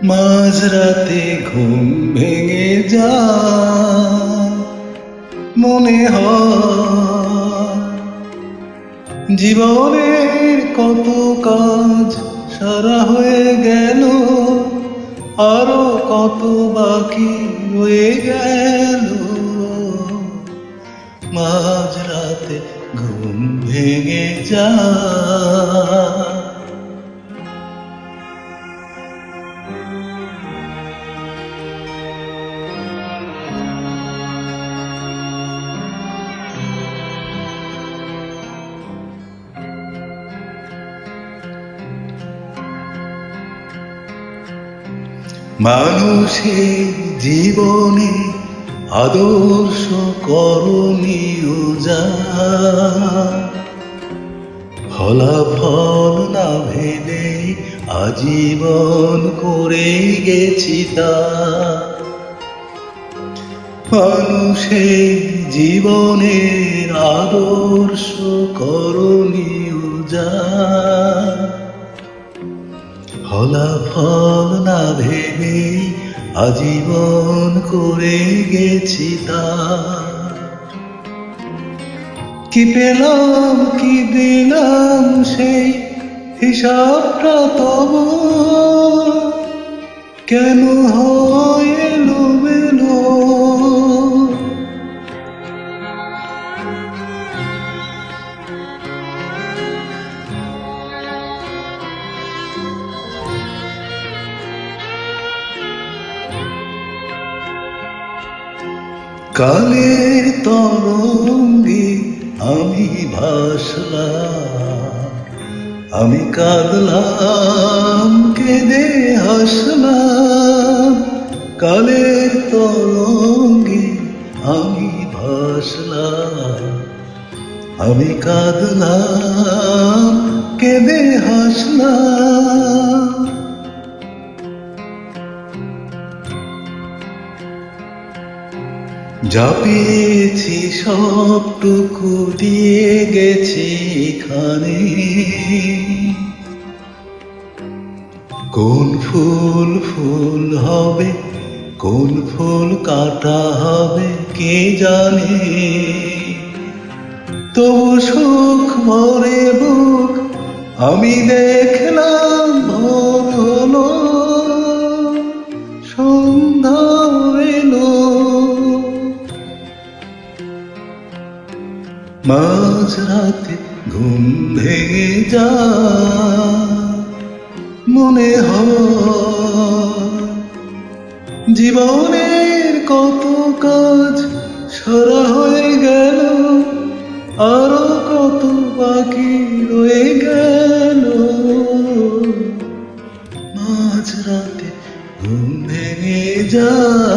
মাঝরাতে ঘুম ভেঙে যায়, মনে হয় জীবনের কত কাজ সারা হয়ে গেল, আরো কত বাকি রয়ে গেল। মাঝরাতে ঘুম ভেঙে যায়। মানুষের জীবনে আদর্শ করণীয় যা, ফলাফল না ভেবে আজীবন করে গেছি তা। মানুষের জীবনের আদর্শ করণীয় যা, ফলাফল না ভেবে আজীবন করে গেছি তা। কি পেলাম কি দিলাম সেই হিসাবটা তবু কেন হয় এলোমেলো। কালের তরঙ্গে আমি ভাসলাম, আমি কাঁদলাম কেঁদে হাসলাম। কালের তরঙ্গে আমি ভাসলাম, আমি কাঁদলাম কেঁদে হাসলাম। যা পেয়েছি সবটুকু দিয়ে গেছি এখানে, কোন ফুল ফুল হবে কোন ফুল কাটা হবে কে জানে। তবু সুখ ভরে বুক আমি দেখলাম ভোর হলো, সন্ধ্যা এলো। মাঝরাতে ঘুম ভেঙে যায়, মনে হয় জীবনের কত কাজ সারা হয়ে গেল, আরো কত বাকি রয়ে গেল। মাঝরাতে ঘুম ভেঙে যায়।